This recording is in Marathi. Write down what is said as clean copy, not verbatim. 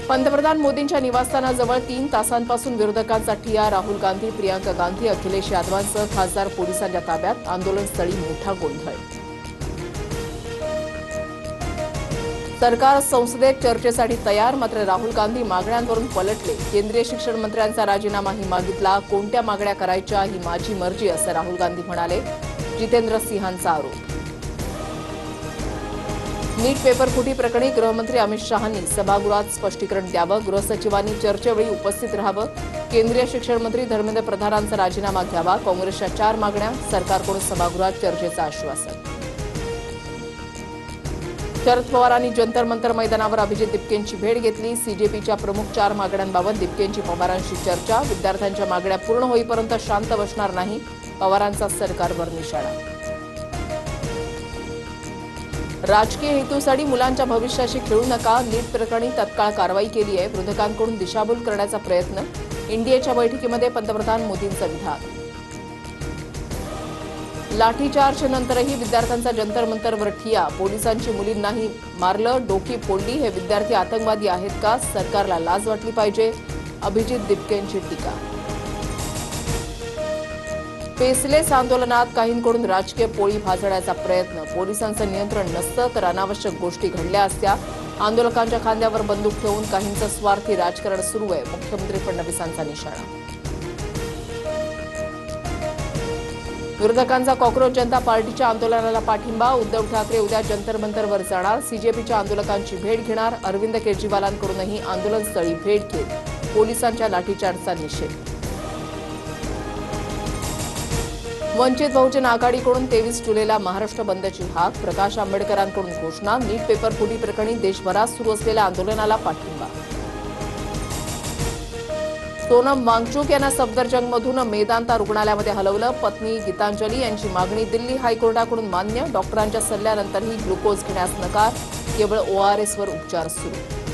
पंतप्रधान मोदींच्या निवासस्थानाजवळ 3 तासांपासून विरोधकांचा ठिय्या. राहुल गांधी, प्रियंका गांधी, अखिलेश यादवांसह खासदार पोलिसांच्या ताब्यात. आंदोलनस्थळी मोठा गोंधळ. सरकार संसदेत चर्चेसाठी तयार, मात्र राहुल गांधी मागण्यांवरून पलटले. केंद्रीय शिक्षण मंत्र्यांचा राजीनामाही मागितला. कोणत्या मागण्या करायच्या ही माझी मर्जी, असं राहुल गांधी म्हणाले. जितेंद्र सिंहांचा आरोप. नीट पेपरफुटी प्रकरणी गृहमंत्री अमित शहांनी सभागृहात स्पष्टीकरण द्यावं. गृहसचिवांनी चर्चेवेळी उपस्थित राहावं. केंद्रीय शिक्षण मंत्री धर्मेंद्र प्रधानांचा राजीनामा घ्यावा. काँग्रेसच्या 4 मागण्या. सरकारकडून सभागृहात चर्चेचं आश्वासन. शरद पवारांनी जंतर मंतर मैदानावर अभिजित दिपकेंची भेट घेतली. सीजेपीच्या प्रमुख 4 मागण्यांबाबत दिपकेंची पवारांशी चर्चा. विद्यार्थ्यांच्या मागण्या पूर्ण होईपर्यंत शांत बसणार नाही, पवारांचा सरकारवर निशाणा. राजकीय हेतूसाठी मुलांच्या भविष्याशी खेळू नका. नीट प्रकरणी तत्काळ कारवाई केली आहे. विरोधकांकडून दिशाभूल करण्याचा प्रयत्न. एनडीएच्या बैठकीमध्ये पंतप्रधान मोदींचं विधान. लाठीचार्जनंतरही विद्यार्थ्यांचा जंतर मंतरवर ठिय्या. पोलिसांची मुलींनाही मारलं, डोकी फोडली. हे विद्यार्थी आतंकवादी आहेत का? सरकारला लाज वाटली पाहिजे. अभिजित दिपकेंची टीका. फेसलेस आंदोलनात काहींकडून राजकीय पोळी भाजण्याचा प्रयत्न. पोलिसांचं नियंत्रण नसतं तर अनावश्यक गोष्टी घडल्या असत्या. आंदोलकांच्या खांद्यावर बंदूक ठेवून काहींचं स्वार्थी राजकारण सुरू आहे. मुख्यमंत्री फडणवीसांचा निशाणा. विरोधकांचा कॉक्रोच जनता पार्टीच्या आंदोलनाला पाठिंबा. उद्धव ठाकरे उद्या जंतर मंतरवर जाणार. सीजेपीच्या आंदोलकांची भेट घेणार. अरविंद केजरीवालांकडूनही आंदोलनस्थळी भेट घेत पोलिसांच्या लाठीचार्जचा निषेध. वंचित बहुजन आघाडीकडून 23 जुलैला महाराष्ट्र बंदची हाक. प्रकाश आंबेडकरांकडून घोषणा. नीट पेपरफुटी प्रकरणी देशभरात सुरू असलेल्या आंदोलनाला पाठिंबा. सोनम वांगचुक यांना सफदरजंगमधून मेदांता रुग्णालयामध्ये हलवलं. पत्नी गीतांजली यांची मागणी दिल्ली हायकोर्टाकडून मान्य. डॉक्टरांच्या सल्ल्यानंतरही ग्लुकोज घेण्यास नकार. केवळ ORSवर उपचार सुरू.